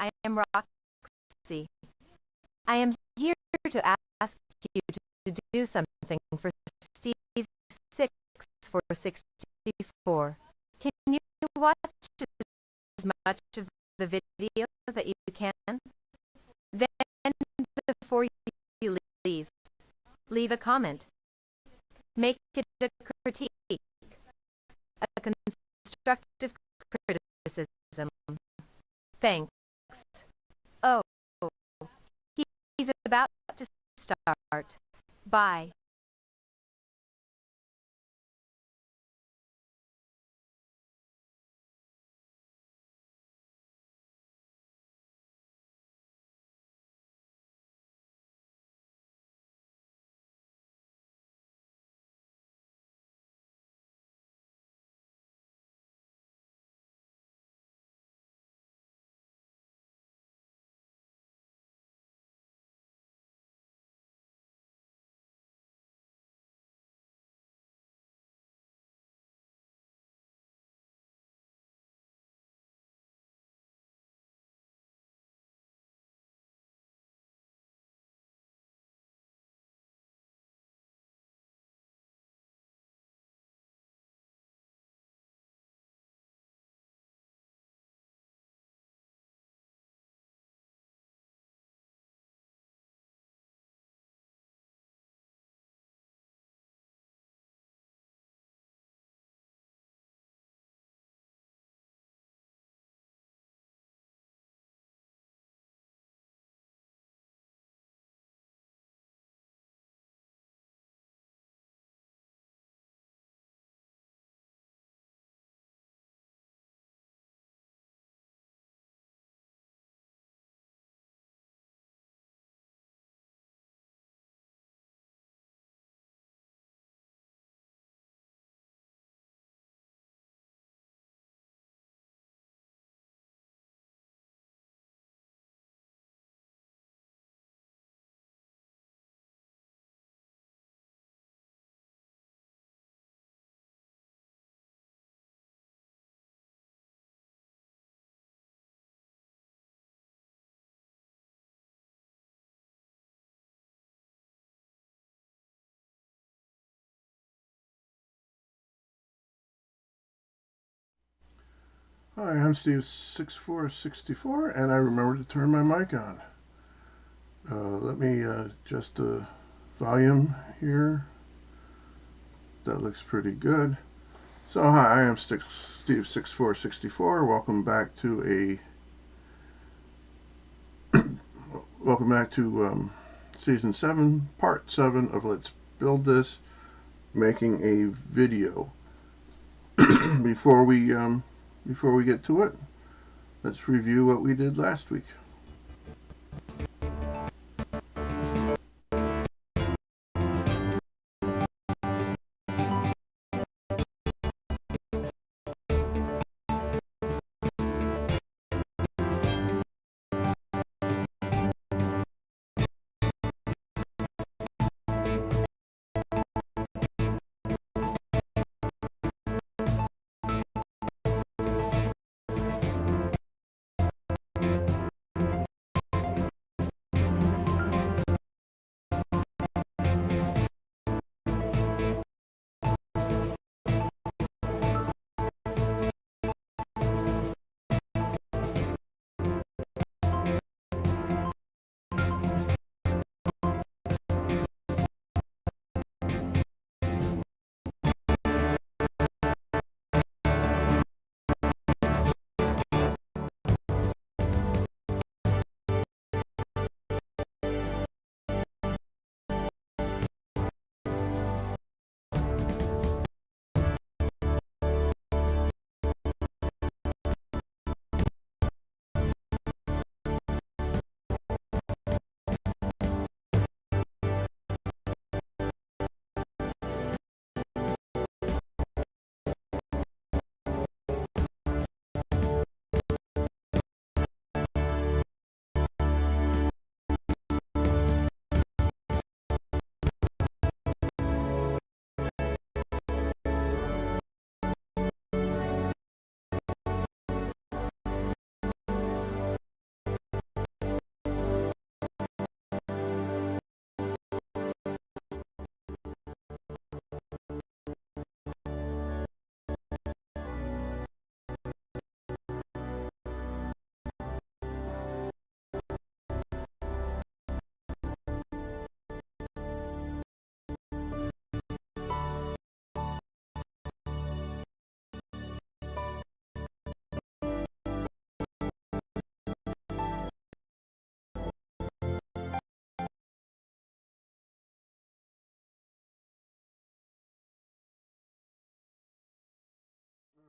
I am Roxy. I am here to ask you to do something for Steve 6464. Can you watch as much of the video that you can? Then, before you leave a comment. Make it a critique, a constructive criticism. Thanks. Oh, he's about to start. Bye. Hi, I'm Steve6464, and I remembered to turn my mic on. Let me adjust the volume here. That looks pretty good. So, hi, I am Steve6464. Welcome back to Season 7, Part 7 of Let's Build This, making a video. Before we get to it, let's review what we did last week.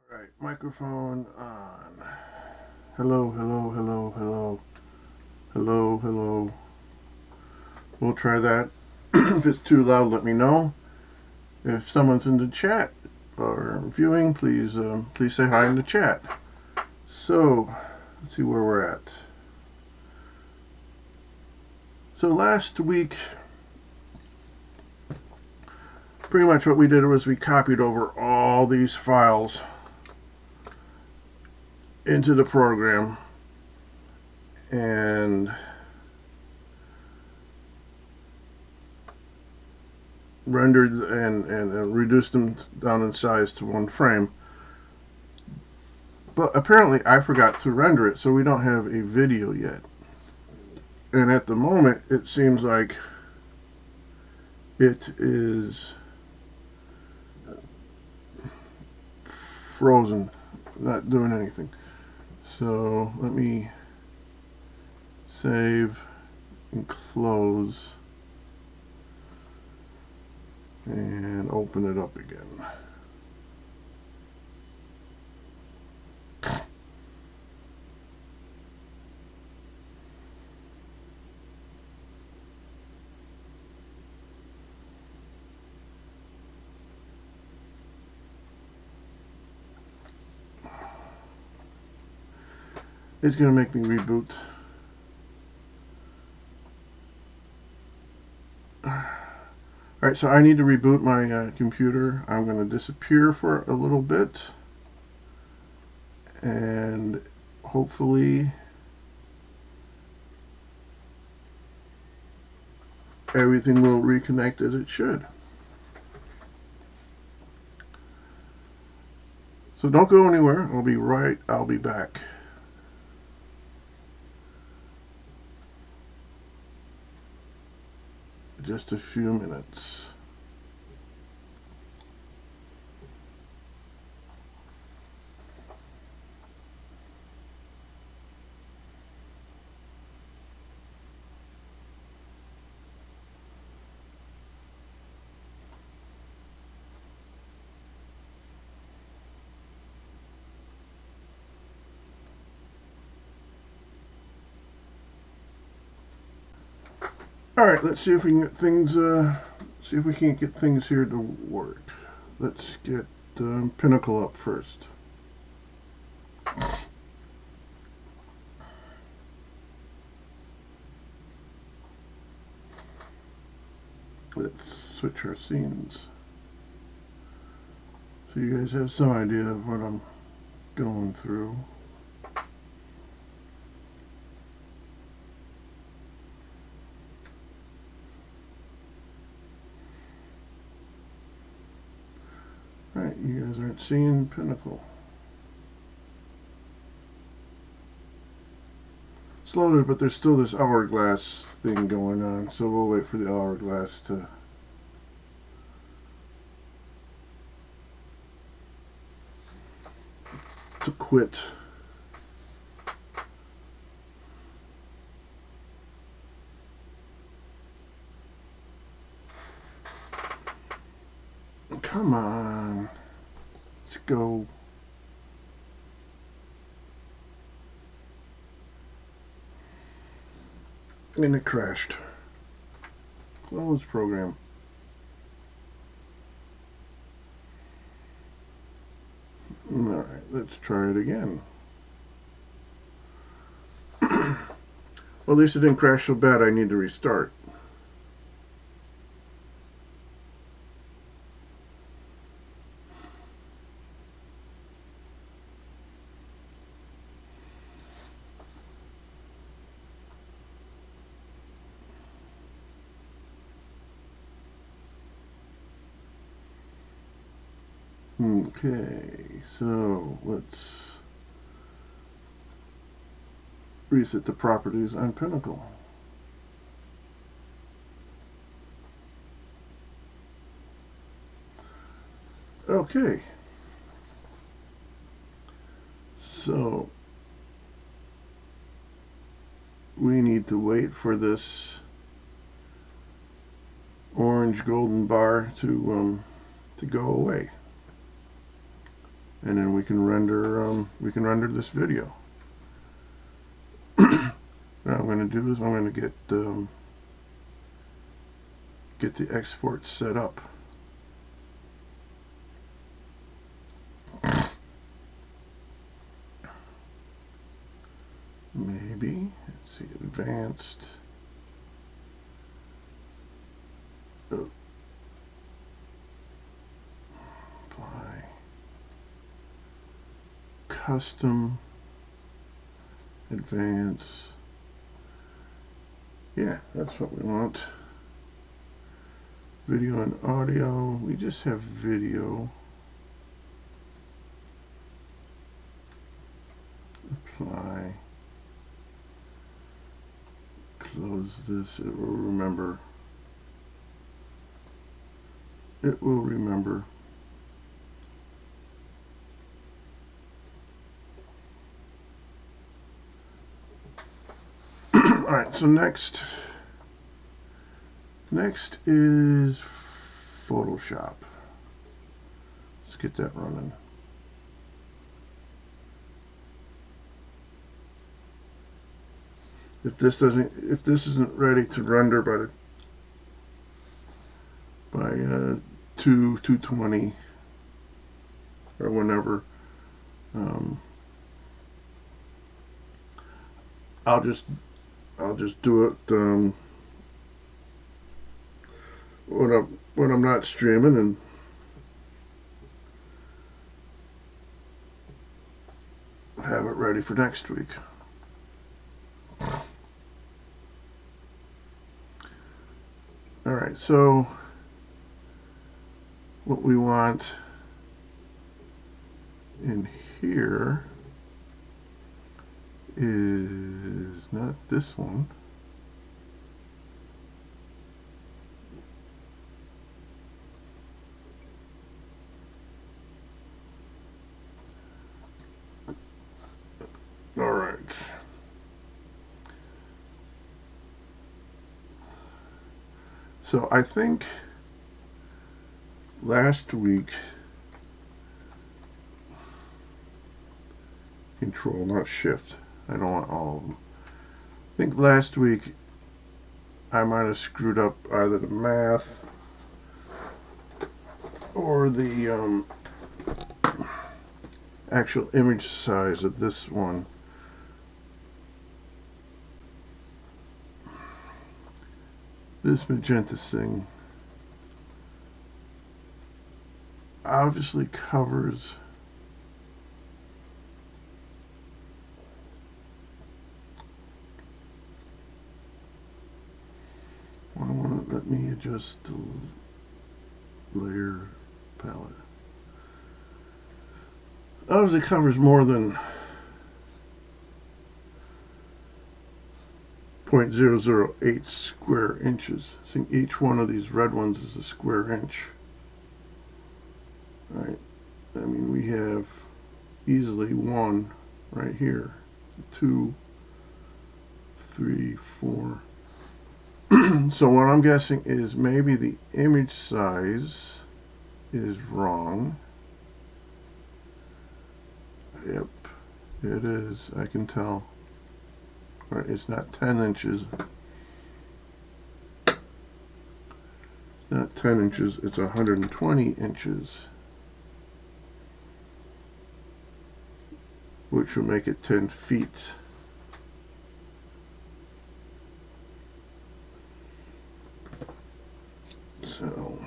Alright, microphone on. Hello, hello, hello, hello. Hello, hello. We'll try that. If it's too loud, let me know. If someone's in the chat or viewing, please say hi in the chat. So, let's see where we're at. So last week, pretty much what we did was we copied over all these files into the program and rendered and reduced them down in size to one frame. But apparently I forgot to render it, so we don't have a video yet. And at the moment, it seems like it is frozen, not doing anything. So let me save and close and open it up again. It's going to make me reboot. Alright, so I need to reboot my computer. I'm going to disappear for a little bit. And hopefully everything will reconnect as it should. So don't go anywhere. I'll be back. Just a few minutes. Alright, let's see if we can get things, see if we can't get things here to work. Let's get Pinnacle up first. Let's switch our scenes. So you guys have some idea of what I'm going through. Alright, you guys aren't seeing Pinnacle. It's loaded, but there's still this hourglass thing going on, so we'll wait for the hourglass to quit. Come on. Let's go. And it crashed. Close program. Alright, let's try it again. Well, at least it didn't crash so bad I need to restart. Okay, so let's reset the properties on Pinnacle. Okay, so we need to wait for this orange golden bar to go away. and then we can render this video. What I'm going to do is I'm going to get the export set up. Maybe, let's see, advanced. Oh. Apply. Custom. Advance. Yeah, that's what we want. Video and audio. We just have video. Apply. Close this. It will remember. It will remember. Alright, so next is Photoshop. Let's get that running. If this isn't ready to render by 220 or whenever, I'll just do it when I'm not streaming, and have it ready for next week. Alright, so what we want in here is not this one. All right. So I think last week, Control, not Shift. I don't want all of them. I think last week I might have screwed up either the math or the actual image size of this one. This magenta thing obviously covers let me adjust the layer palette. Obviously covers more than 0.008 square inches. I think each one of these red ones is a square inch. Right. I mean, we have easily one right here. 2, 3, 4. So what I'm guessing is maybe the image size is wrong. Yep, it is. I can tell. Right, it's not 10 inches. Not 10 inches, it's 120 inches. Which will make it 10 feet. So,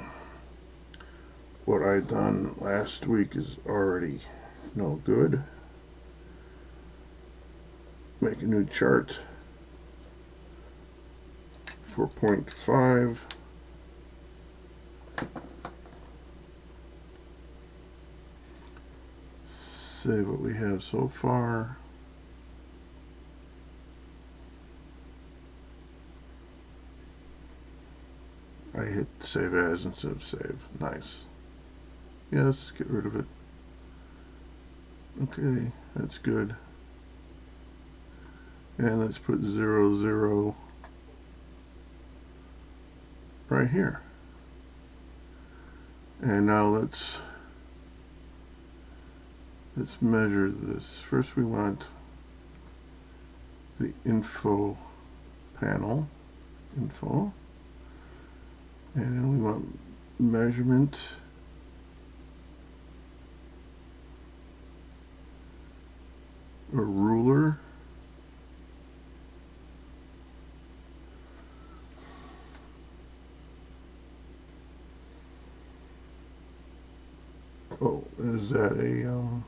what I done last week is already no good. Make a new chart for 0.5. Say what we have so far. I hit save as instead of save. Nice. Yes, get rid of it. Okay, that's good. And let's put 0, 0 right here. And now let's Let's measure this. First we want the info panel, info, and then we want measurement, or ruler, oh, is that a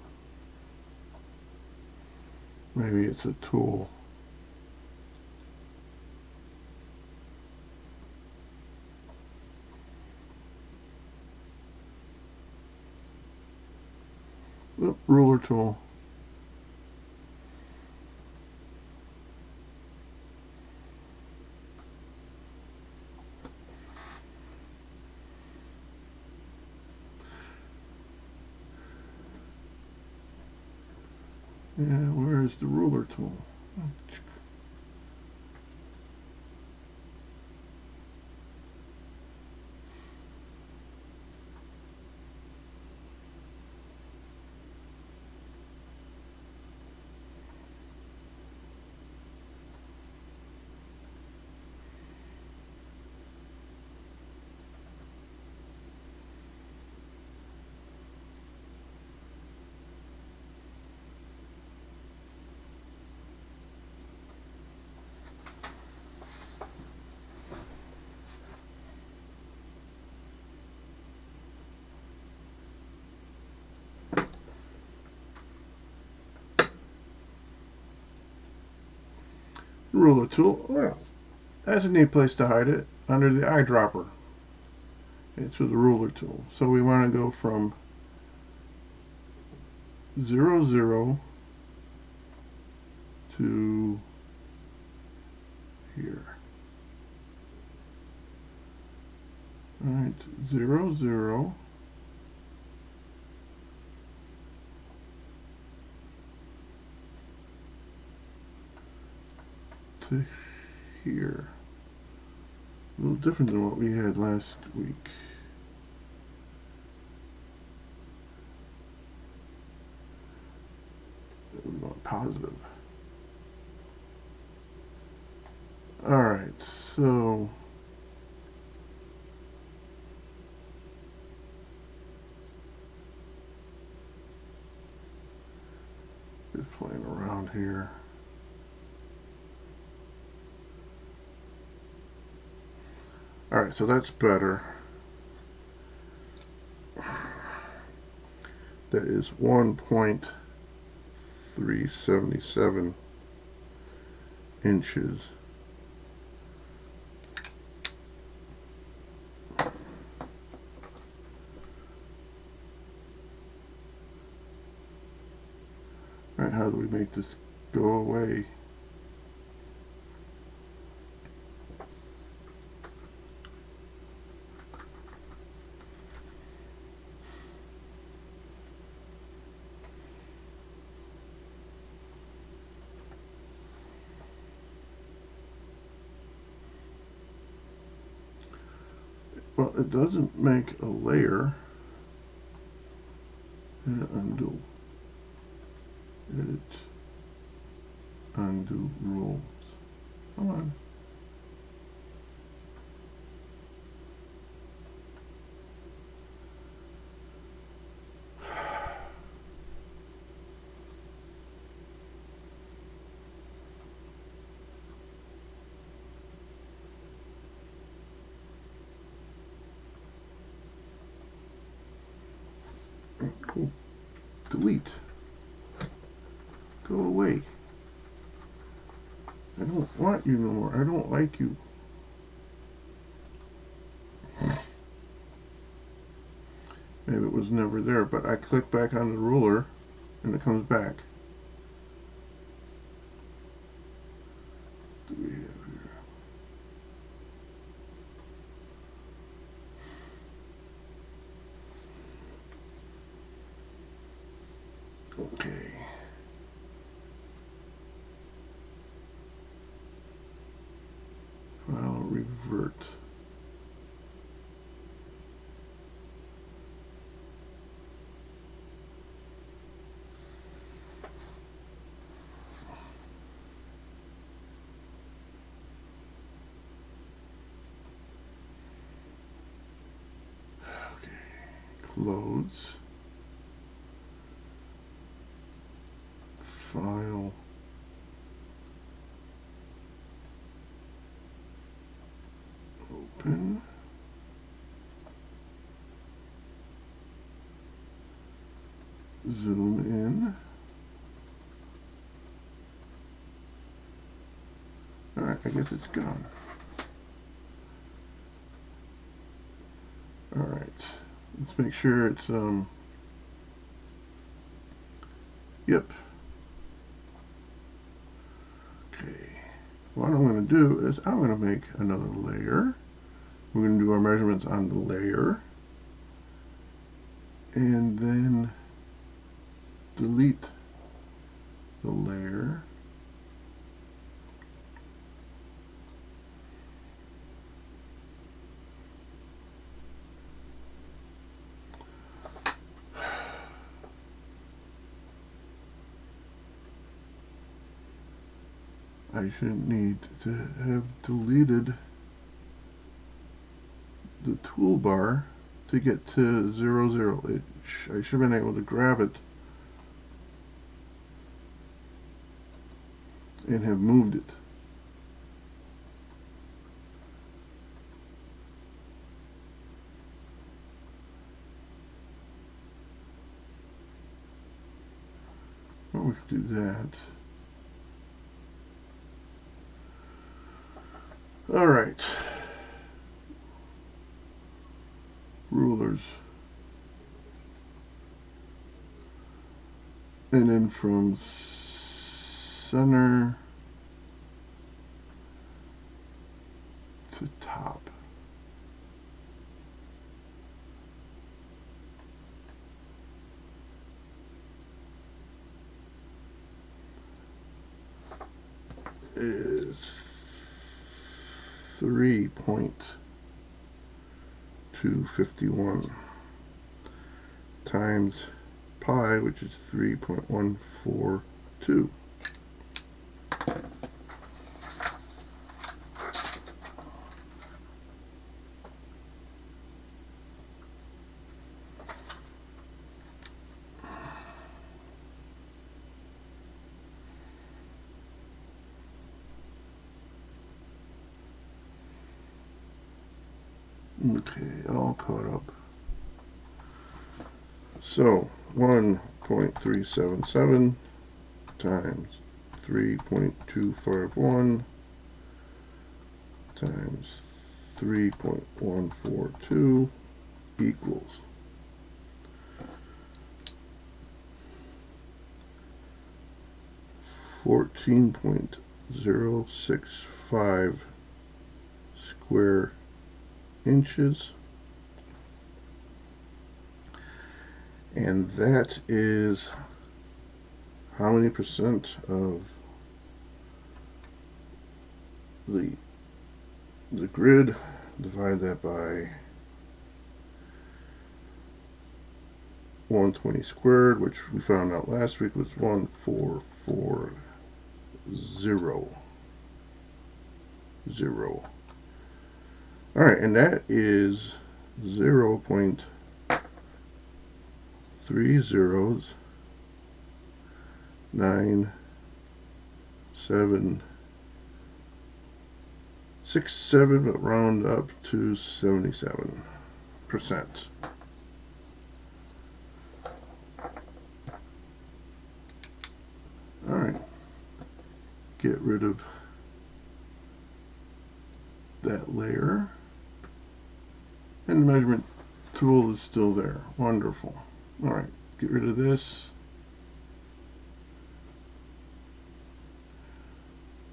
maybe it's a tool. Oop, ruler tool. Yeah, where's the ruler tool? Ruler tool. Well, that's a neat place to hide it, under the eyedropper. It's with the ruler tool. So we want to go from 0, 0 to here. Alright, 0, 0. To here. A little different than what we had last week. We want positive. Alright, so just playing around here. Alright, so that's better. That is 1.377 inches. Alright, how do we make this go away? Well, it doesn't make a layer. Undo. Edit. Undo rules. Come on. Cool. Delete. Go away. I don't want you no more. I don't like you. Maybe it was never there, but I click back on the ruler and it comes back. What do we have here? Okay. File revert. loads. File. Open. Zoom in. Alright, I guess it's gone. Alright, let's make sure it's, yep. Okay, what I'm going to do is I'm going to make another layer. We're going to do our measurements on the layer. And then delete the layer. I should need to have deleted the toolbar to get to 0, 0. I should have been able to grab it and have moved it. Well, we could do that. All right. Rulers. And then from center to top. Is 3.251 times pi, which is 3.142. Okay, all caught up. So 1.377 times 3.251 times 3.142 equals 14.065 square inches, and that is how many percent of the grid. Divide that by 120 squared, which we found out last week was 1440. All right, and that is 0.309767, but round up to 77%. All right, get rid of that layer, and the measurement tool is still there. Wonderful. All right, get rid of this.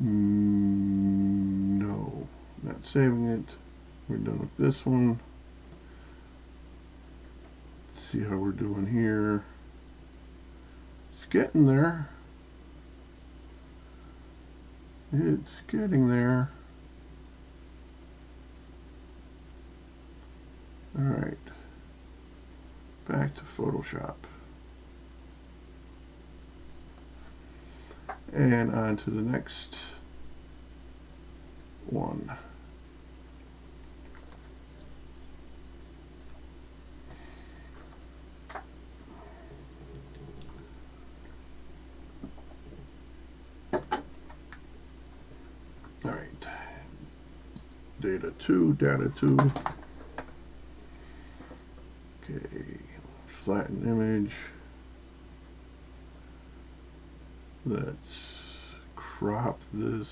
No, not saving it. We're done with this one. Let's see how we're doing here. It's getting there. It's getting there. All right, back to Photoshop. And on to the next one. data 2, data 2. Okay, flatten image. Let's crop this.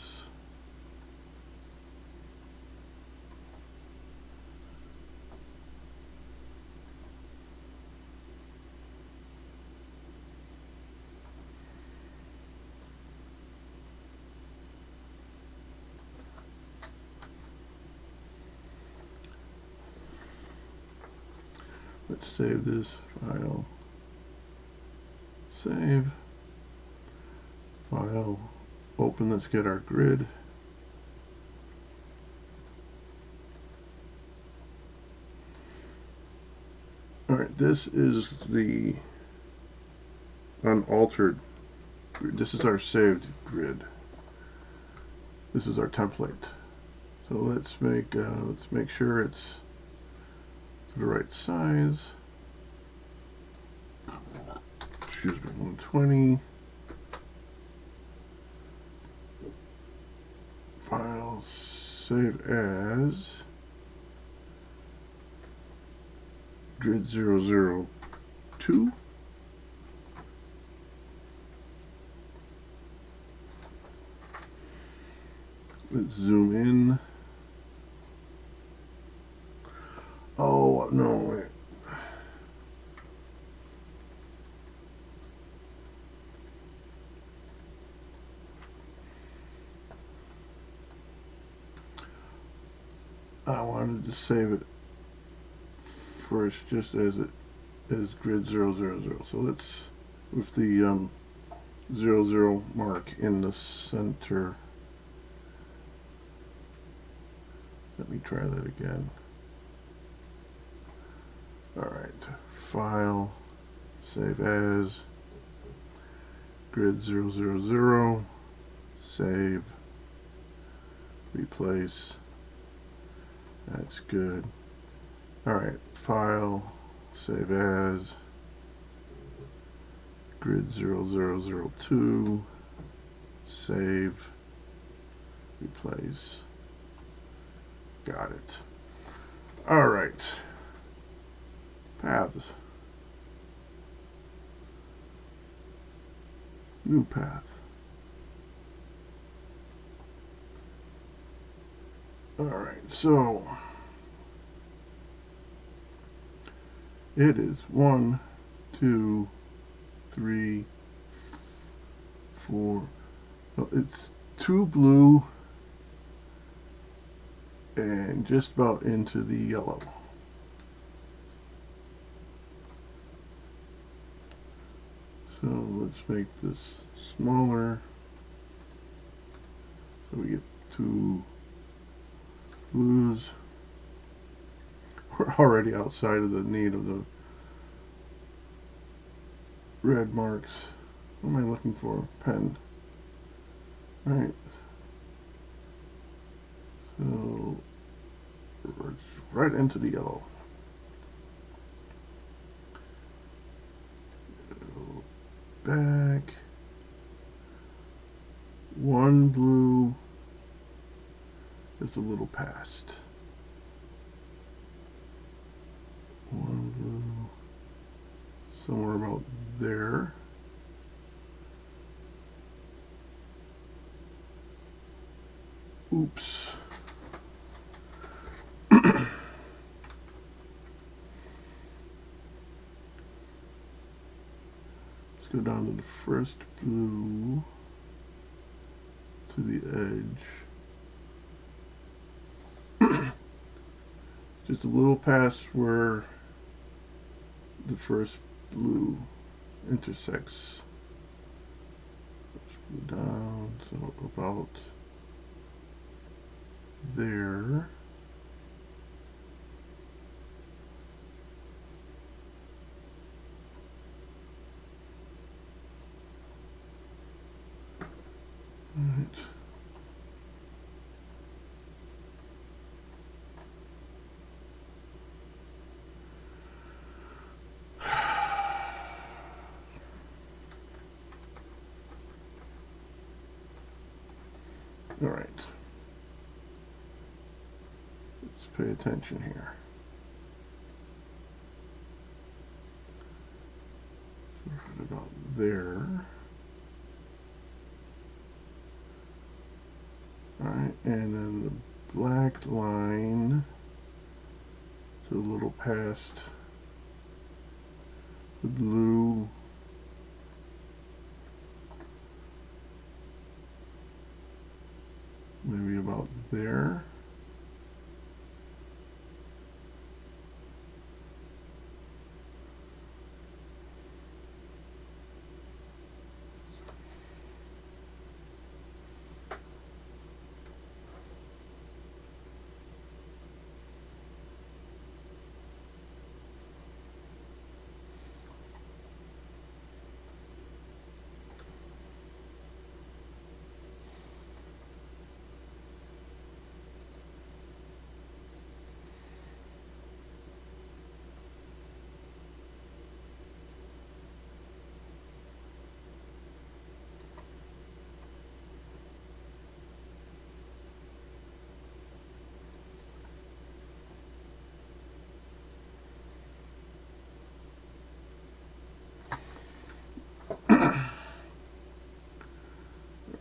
Let's save this file. Save. File. Open. Let's get our grid. Alright, this is the unaltered grid. This is our saved grid. This is our template. So let's make sure it's the right size. Excuse me, 120. File, save as grid 002. Let's zoom in. Oh, no, wait. I wanted to save it first just as grid 000. So let's, with the 00 mark in the center. Let me try that again. Alright, file, save as, grid 000, save, replace, that's good. Alright, file, save as, grid 0002, save, replace, got it. Alright. Paths. New path. Alright, so it is 1, 2, 3, 4. Well, it's 2 blue and just about into the yellow. So let's make this smaller so we get 2 blues. We're already outside of the need of the red marks. What am I looking for? Pen. Right. So right into the yellow. Back. 1 blue. Just a little past. 1 blue. Somewhere about there. Oops. Let's go down to the first blue to the edge. Just a little past where the first blue intersects. Let's go down, so about there. Right. All right. pay attention here. So put it about there. Alright, and then the black line to a little past the blue. Maybe about there.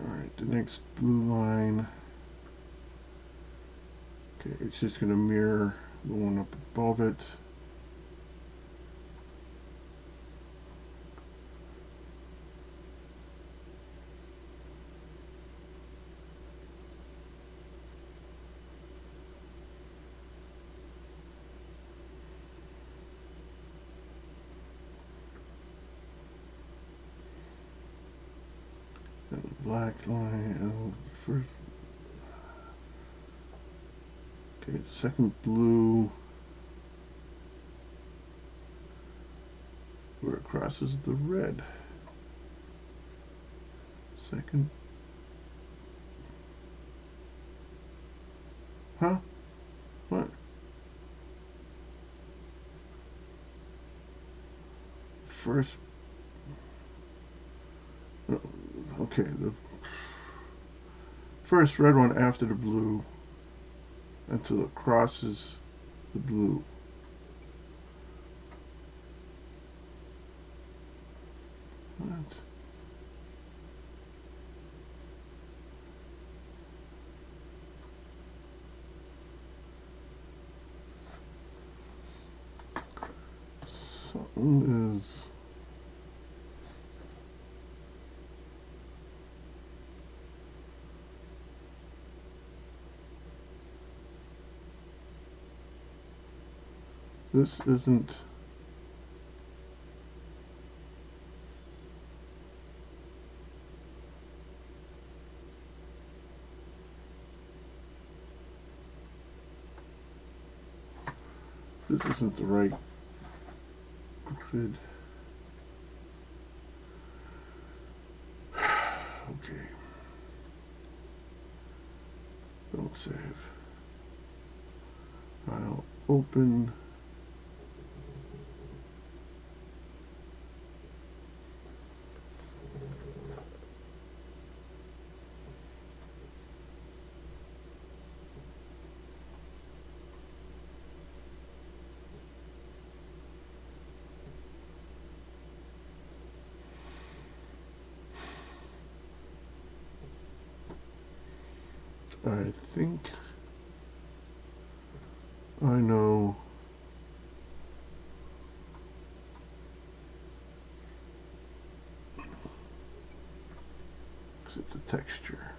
Alright, the next blue line. Okay, it's just going to mirror the one up above it. And the black line, first. Okay, second blue, where it crosses the red. Second. Huh? What? First. Okay, the first red one after the blue until it crosses the blue. What? Something is. This isn't. This isn't the right grid. Okay. Don't save. File open. I think I know because it's a texture.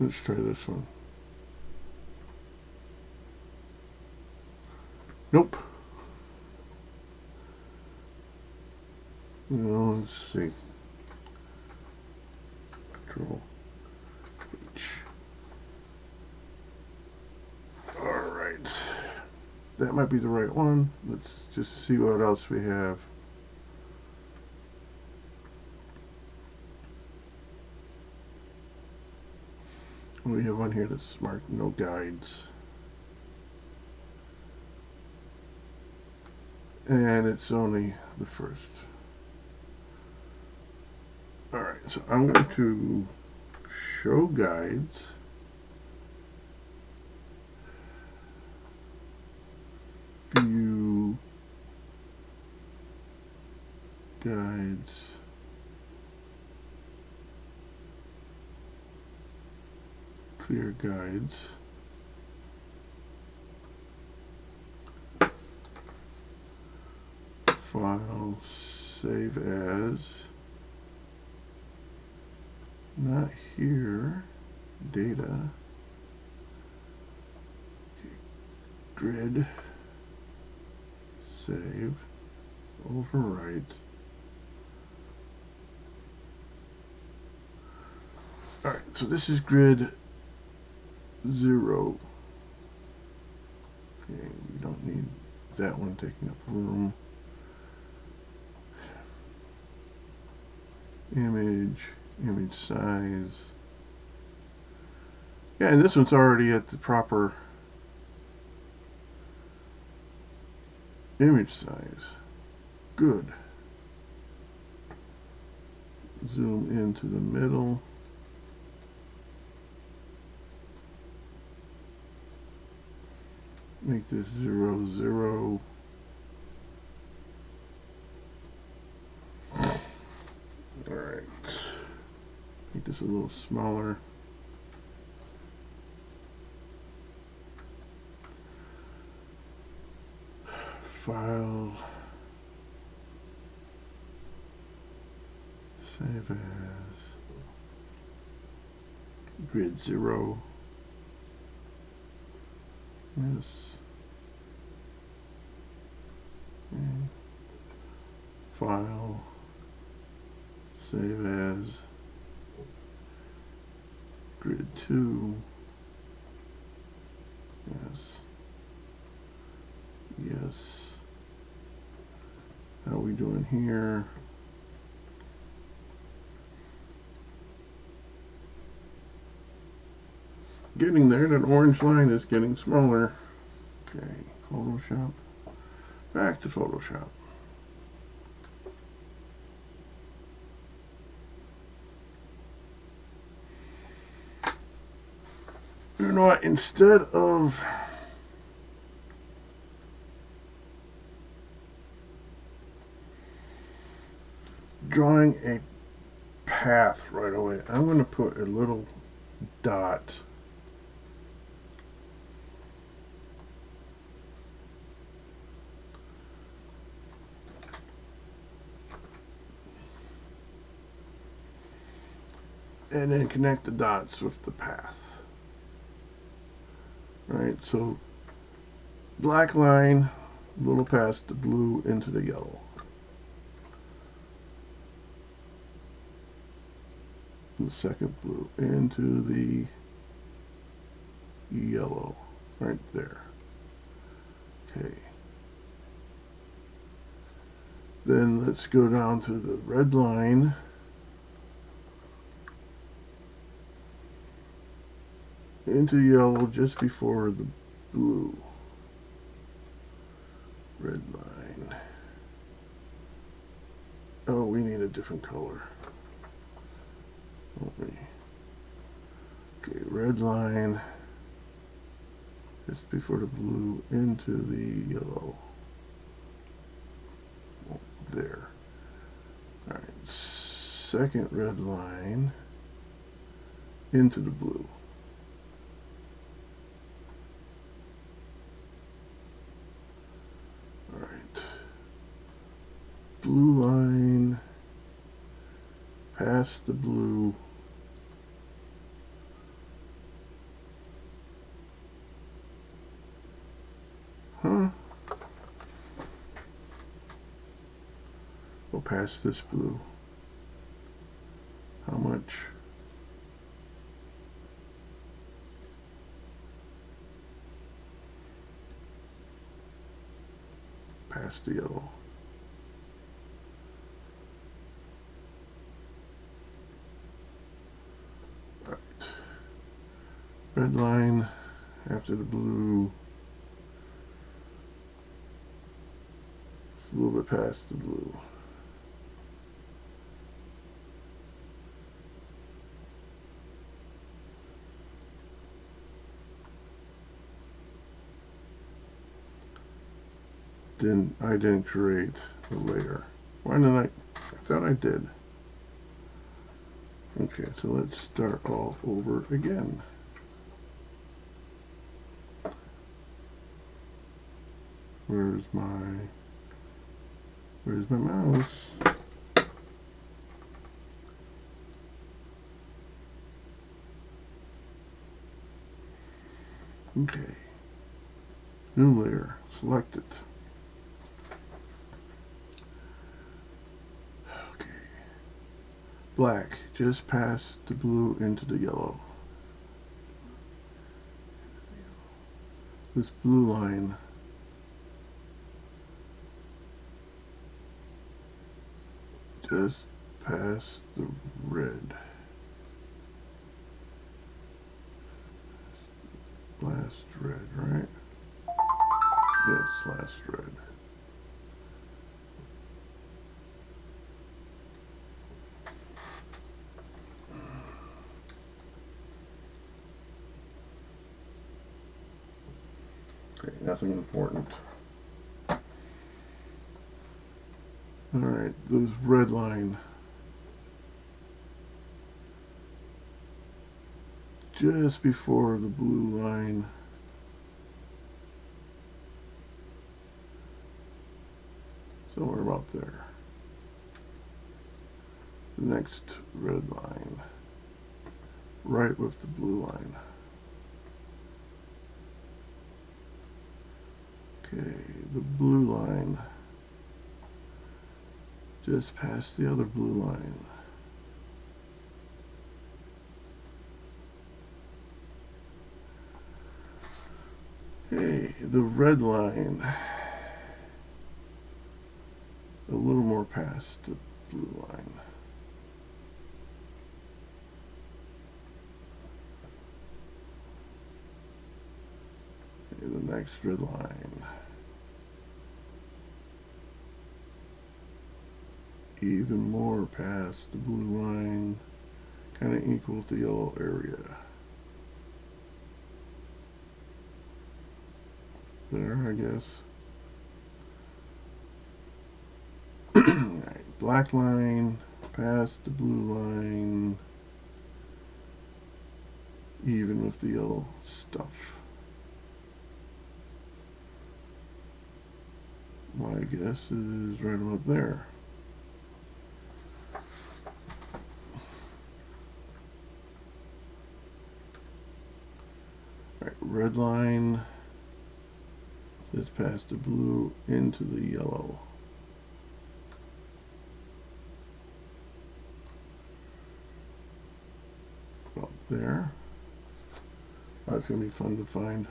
Let's try this one. Nope. No, let's see. Control H. Alright. That might be the right one. Let's just see what else we have. We have one here that's marked no guides. And it's only the first. Alright, so I'm going to show guides. View guides. Clear guides. File, save as, not here, data, grid, save, overwrite. Alright, so this is grid 0. Okay, we don't need that one taking up room. Image size. Yeah, and this one's already at the proper image size. Good. Zoom into the middle. Make this 0, 0. Alright. Make this a little smaller. File. Save as. Grid 0. Yes. Okay. File. Save as. Grid 2. Yes. Yes. How are we doing here? Getting there. That orange line is getting smaller. Okay, Photoshop. Back to Photoshop. You know what? Instead of drawing a path right away, I'm going to put a little dot and then connect the dots with the path. Right, so black line, a little past the blue into the yellow. The second blue into the yellow, right there. Okay. Then let's go down to the red line. Into yellow just before the blue. Red line. Oh, we need a different color. Don't we? Okay, red line just before the blue into the yellow. Oh, there. Alright, second red line into the blue. Blue line past the blue, go past this blue. How much? Past the yellow. Red line after the blue. It's a little bit past the blue. Then I didn't create the layer. Why didn't I thought I did. Okay, so let's start off over again. Where's my mouse? Okay. New layer. Select it. Okay. Black. Just pass the blue into the yellow. This blue line just past the red. Last red, right? Yes, last red. Okay, nothing important. Alright, this red line just before the blue line. Somewhere about there. The next red line, right with the blue line. Okay, the blue line just past the other blue line. Okay, the red line a little more past the blue line. Okay, the next red line. Even more past the blue line, kind of equals the yellow area. There, I guess. Right, black line past the blue line, even with the yellow stuff. My guess is right about there. Right, red line just past the blue into the yellow. About there. That's going to be fun to find.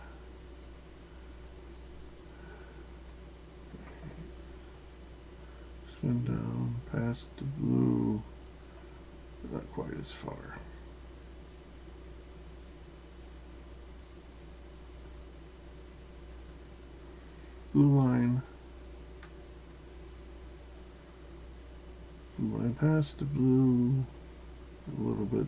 Swim down past the blue, but not quite as far. Blue line past the blue a little bit.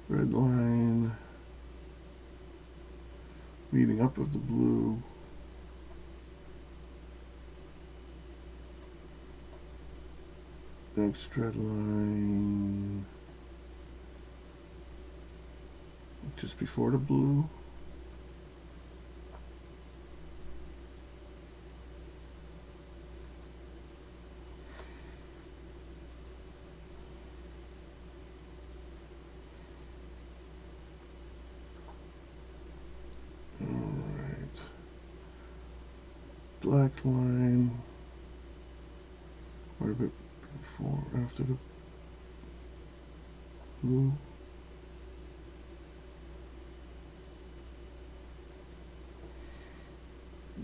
Red line meeting up with the blue. Next red line just before the blue. Alright. Black line quite a bit before, after the blue.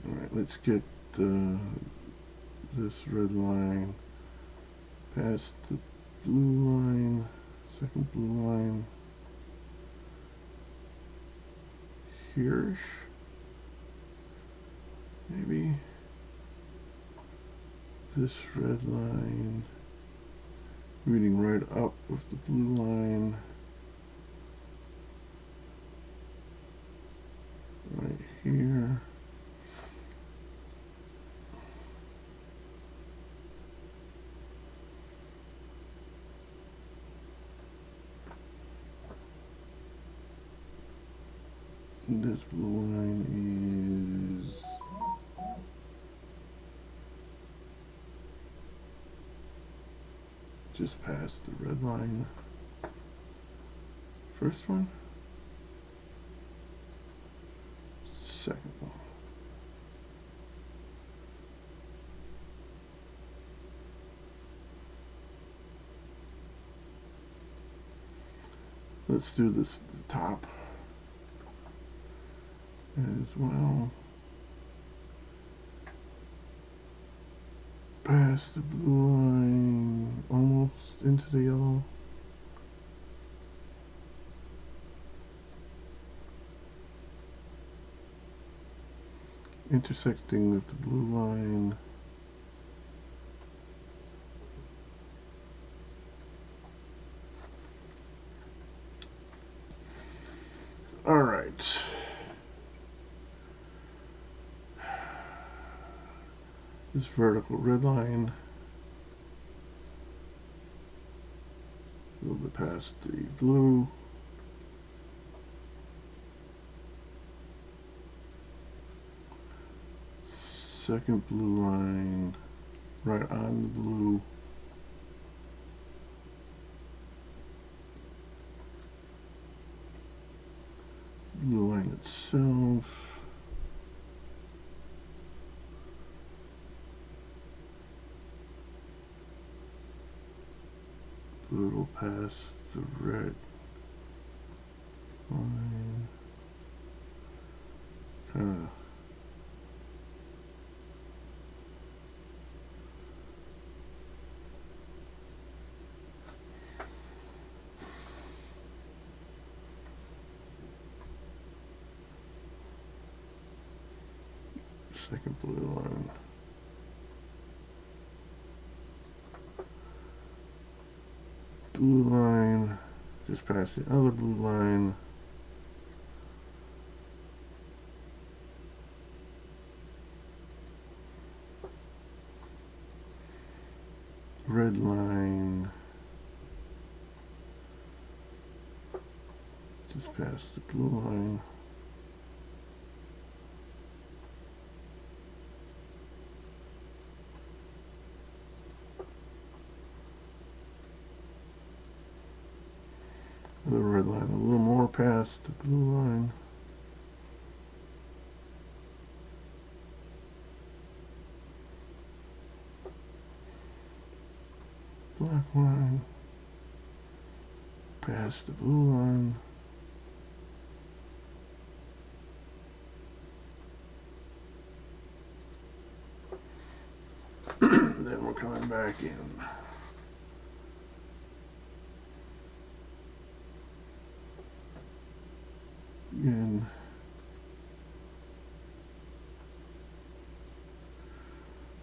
Alright, let's get this red line past the blue line, second blue line here, maybe this red line meeting right up with the blue line right here. This blue line is just past the red line. First one, second one. Let's do this at the top as well. Past the blue line, almost into the yellow. Intersecting with the blue line. All right. This vertical red line, a little bit past the blue. Second blue line, right on the blue. Blue line itself. A little past the red line. Kind of second blue line. Blue line, just past the other blue line. Red line, just past the blue line. The red line a little more past the blue line. Black line past the blue line. Then we're coming back in. Again,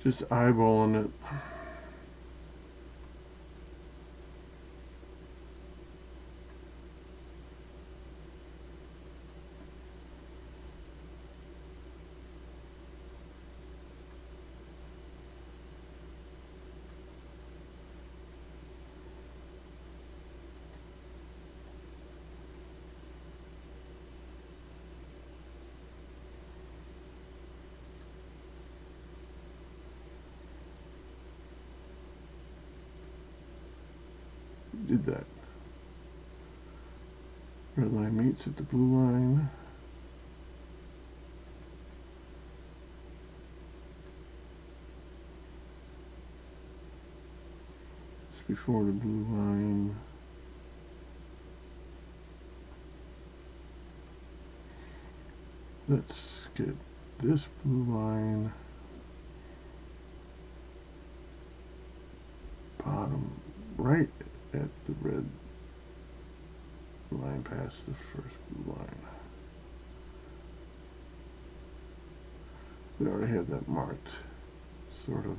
just eyeballing it. Did that. Red line meets at the blue line. It's before the blue line. Let's get this blue line right at the red line past the first blue line. We already have that marked, sort of.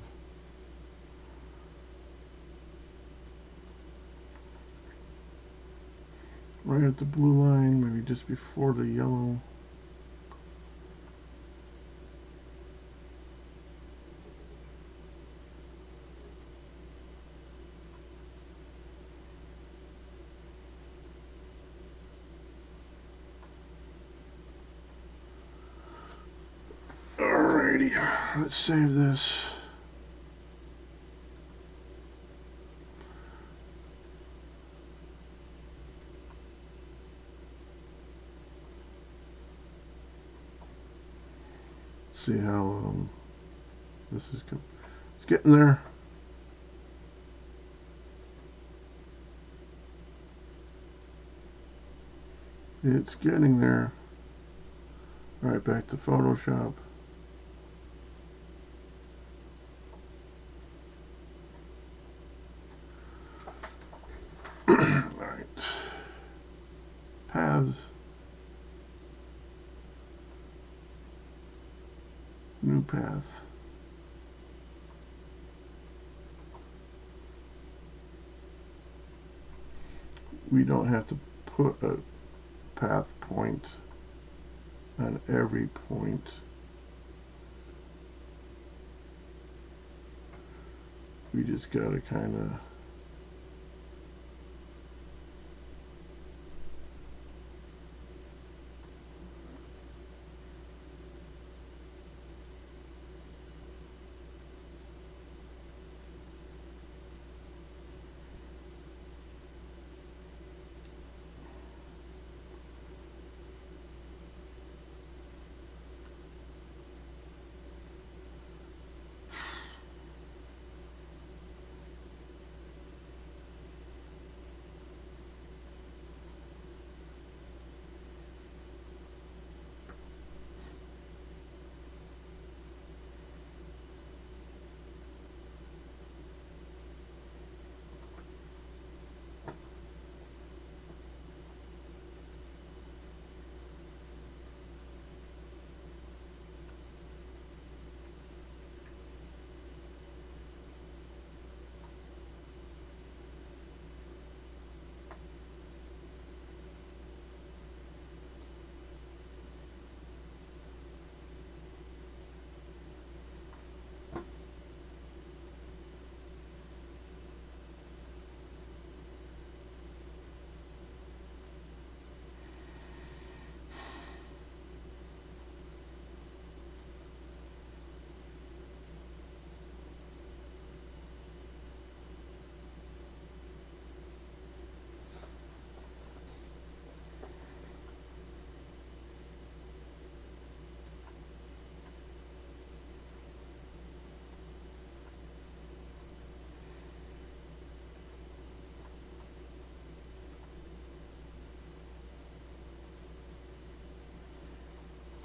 Right at the blue line, maybe just before the yellow. Alrighty, let's save this. See how this is it's getting there. It's getting there. All right, back to Photoshop. All right, paths. New path. We don't have to put a path point on every point. We just gotta kind of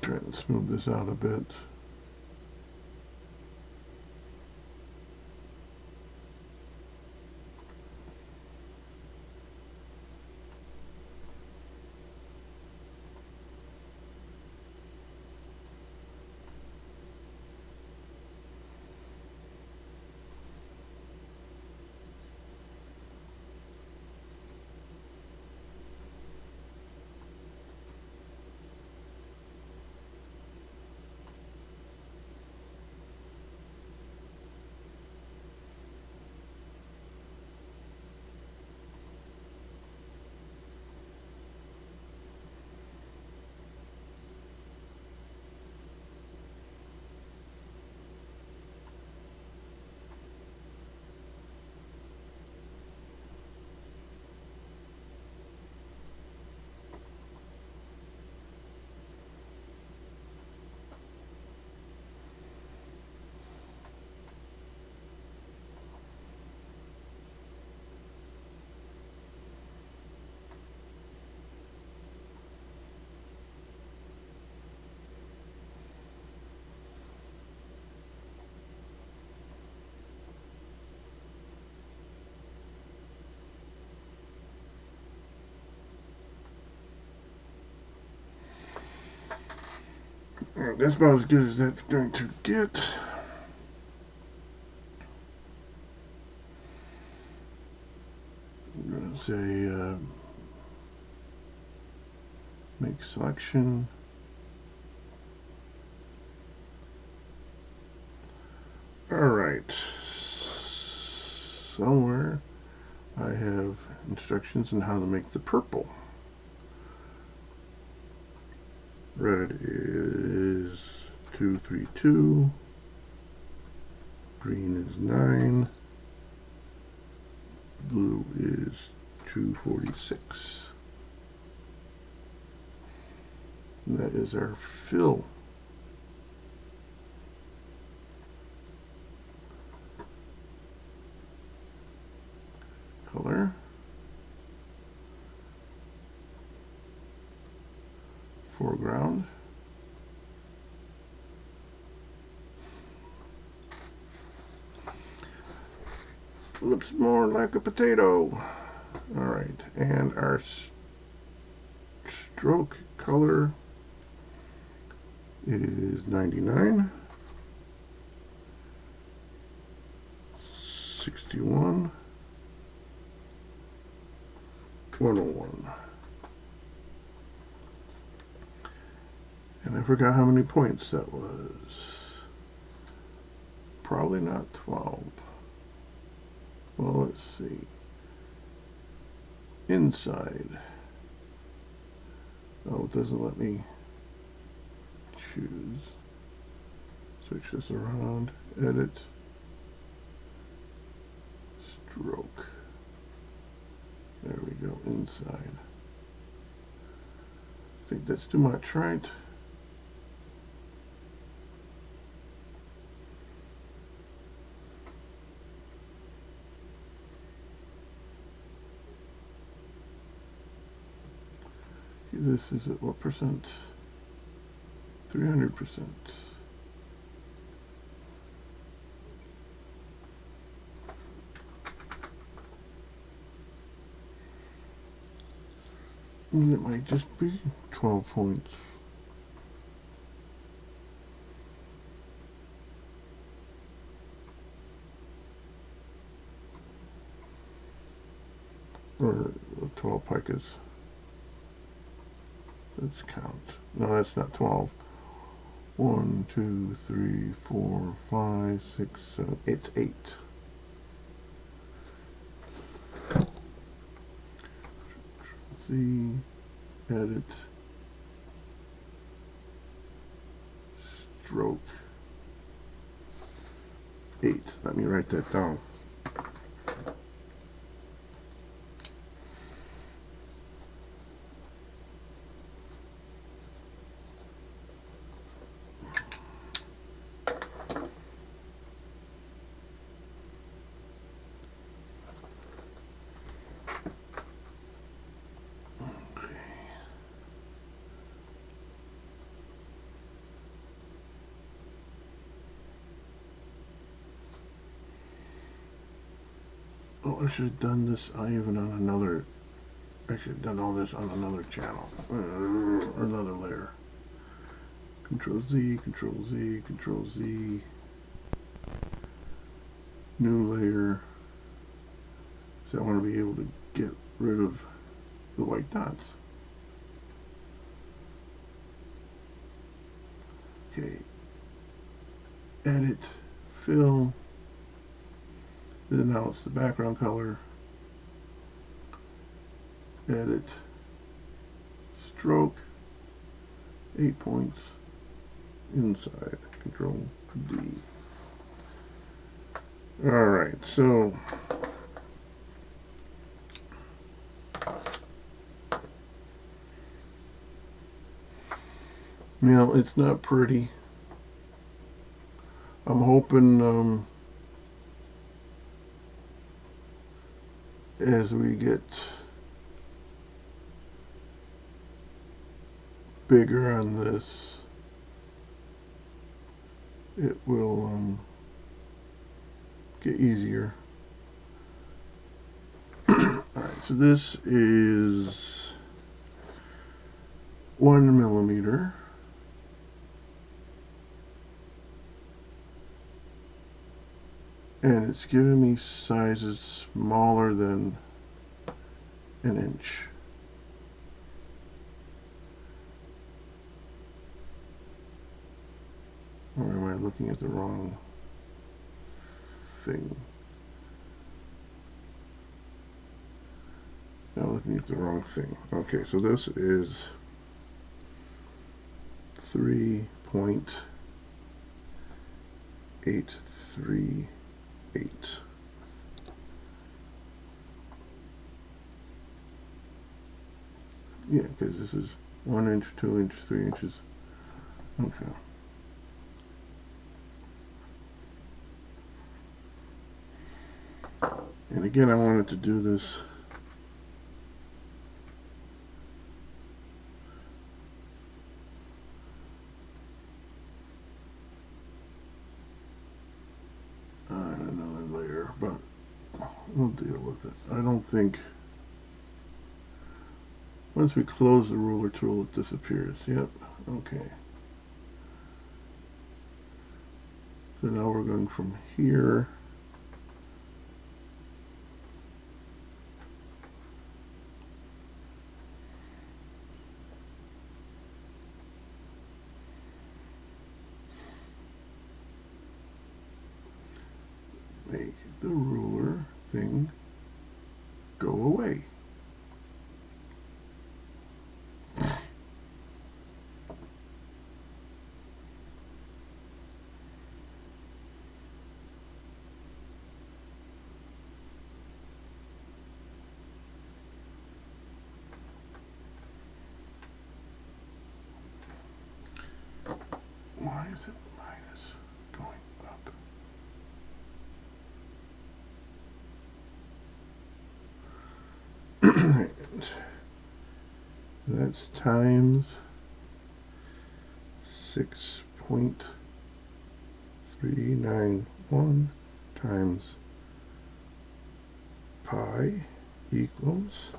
try to smooth this out a bit. Alright, that's about as good as that's going to get. I'm going to say make selection. Alright, somewhere I have instructions on how to make the purple. Red is 232, green is 9, blue is 246. And that is our fill. Color. Foreground. Looks more like a potato. Alright, and our stroke color is 99, 61, 101. And I forgot how many points that was. Probably not 12. Well, let's see. Inside. Oh, it doesn't let me choose. Switch this around. Edit. Stroke. There we go. Inside. I think that's too much, right? This is at what percent? 300%. And it might just be 12 points. Or 12 picas. Let's count. No, that's not 12. 1, 2, 3, 4, 5, 6, 7. It's 8. C, edit, stroke, 8. Let me write that down. Oh, I should have done this even on another. I should have done all this on another channel. Or another layer. Control Z, Control Z, Control Z. New layer. So I want to be able to get rid of the white dots. Okay. Edit, fill. Then now it's the background color. Edit, stroke, 8 points, inside, Control D. Alright, so now it's not pretty. I'm hoping as we get bigger on this, it will get easier. Alright, so this is 1 millimeter. and it's giving me sizes smaller than an inch. Or am I looking at the wrong thing? I'm looking at the wrong thing. Okay, so this is 3.838. Yeah, because this is 1 inch, 2 inch, 3 inches. Okay. And again, I wanted to do this on another layer, but we'll deal with it. I don't think once we close the ruler tool it disappears. Yep, okay. So now we're going from here make the ruler thing go away. Why is it minus going up? That's times 6.391 times pi equals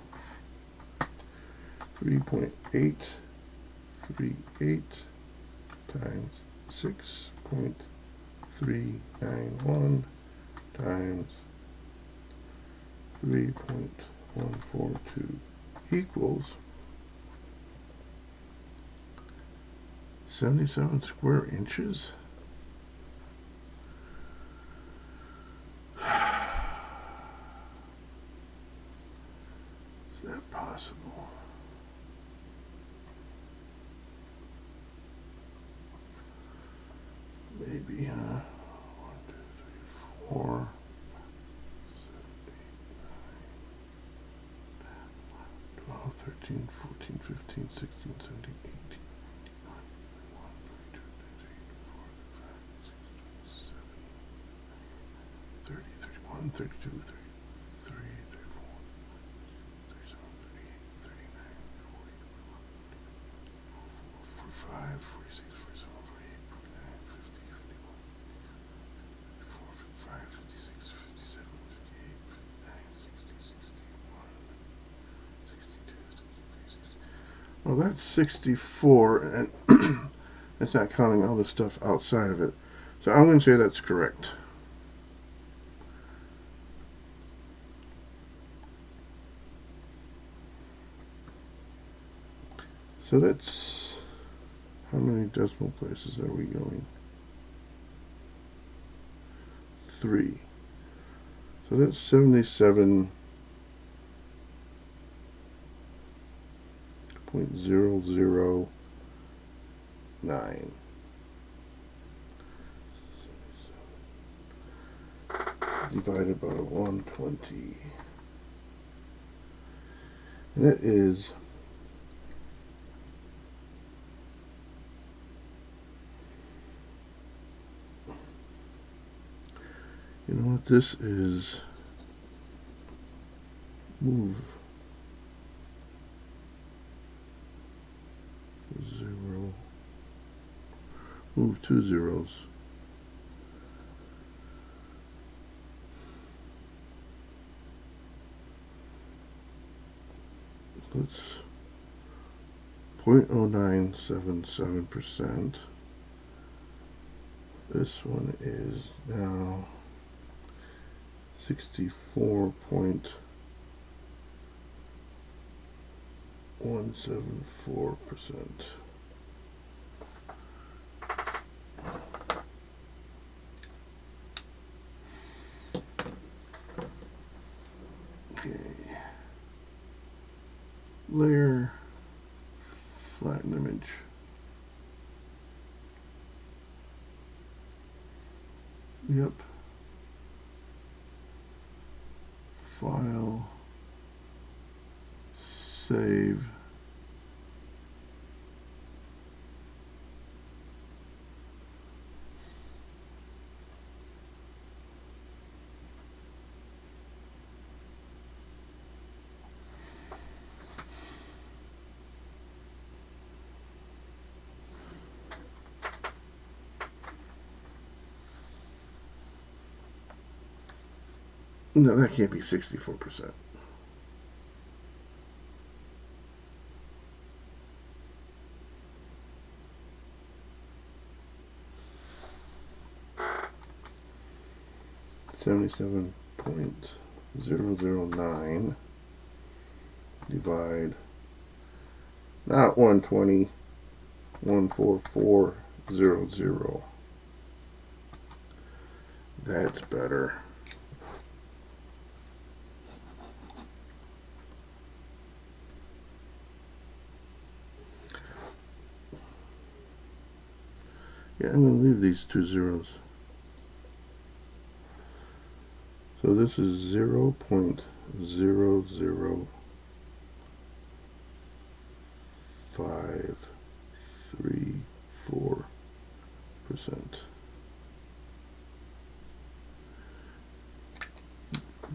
3.838 times 6.391 times 3.142 equals 77 square inches. Is that possible? Maybe, 1, 2, 3, 4, 12, 13, 14, 15, 16, 17, 18, 30, 31, 32, 33, 34, 37, 38, 39, 40, 45, 46, 47, 48, 49, 50, 51, 54, 55, 56, 57, 58, 59, 60, 61, 62, 63, 64. Well, that's 64, and that's not counting all the stuff outside of it. So I'm going to say that's correct. So that's, how many decimal places are we going? 3. So that's 77.009. Divided by 120. And it is 'You know what this is? Move 0. Move 2 zeros. Let's 0.0977%. This one is now 64.174%. Okay. Layer, flatten image. Yep. File, save. No, that can't be 64%. $77.009 divide not 120, 14400. That's better. Yeah, I'm going to leave these two zeros. So this is 0.00534%.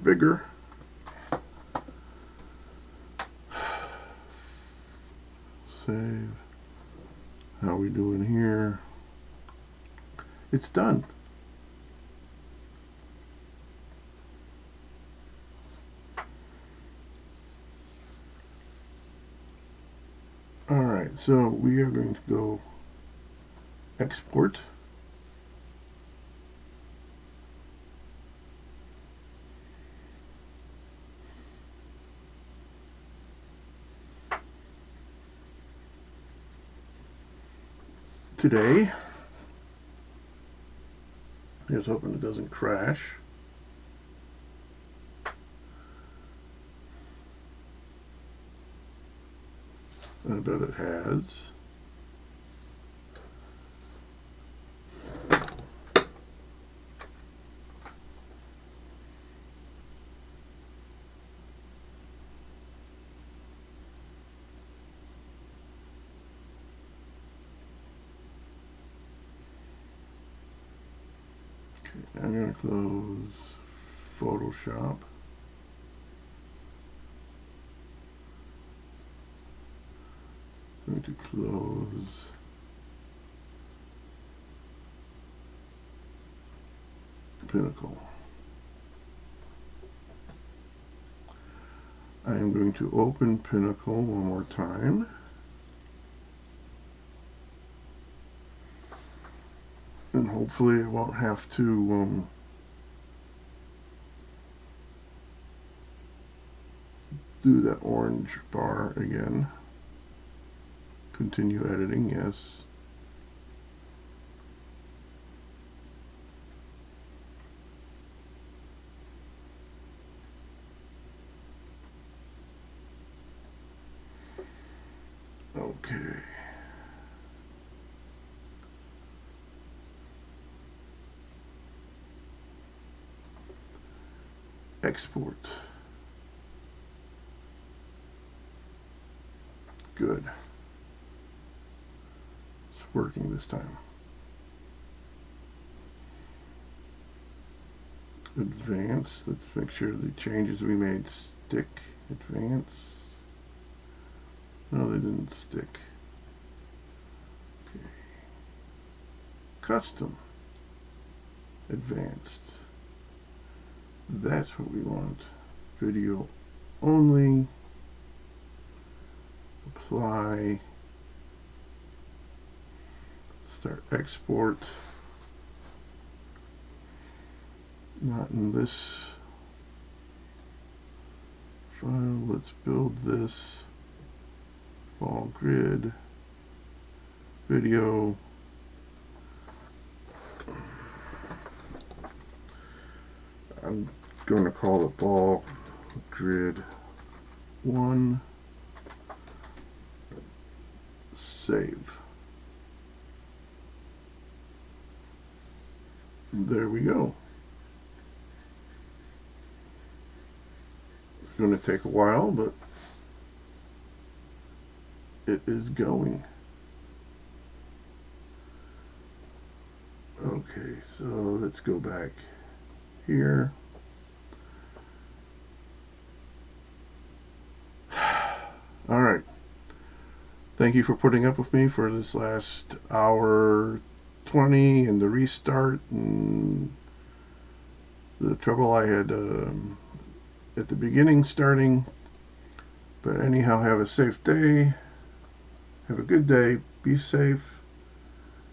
Bigger. Save. How are we doing here? It's done. Alright, so we are going to go export. Today. Here's hoping it doesn't crash. I bet it has. I'm going to close Photoshop. I'm going to close Pinnacle. I am going to open Pinnacle one more time. And hopefully I won't have to do that orange bar again. Continue editing, yes. Okay. Export. Good. It's working this time. Advance. Let's make sure the changes we made stick. Advance. No, they didn't stick. Okay. Custom. Advanced. That's what we want. Video only. Apply. Start export. Not in this file. Let's build this ball grid video. I'm going to call it ball grid 1. Save. There we go. It's going to take a while, but it is going. Okay, so let's go back here. All right. Thank you for putting up with me for this last hour 20 and the restart and the trouble I had at the beginning starting. But anyhow, have a safe day. Have a good day. Be safe.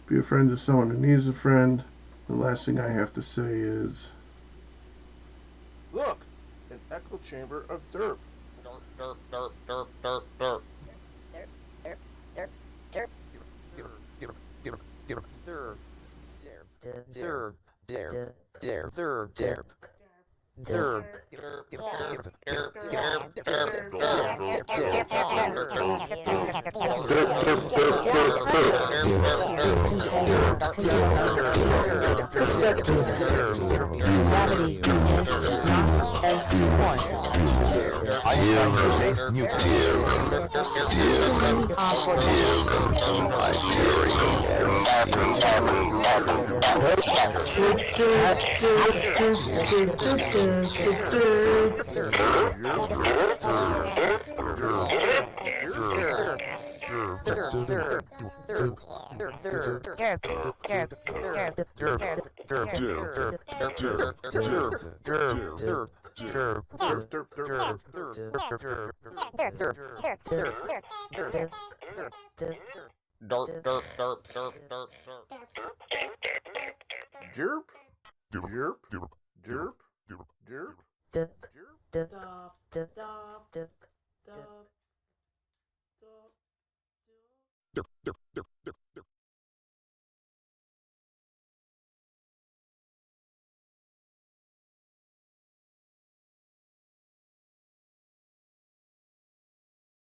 Be a friend to someone who needs a friend. The last thing I have to say is, look, an echo chamber of derp. Derp, derp, derp, derp, derp, derp. Gravity is not a force. Einstein based Derp, derp, derp, derp, derp.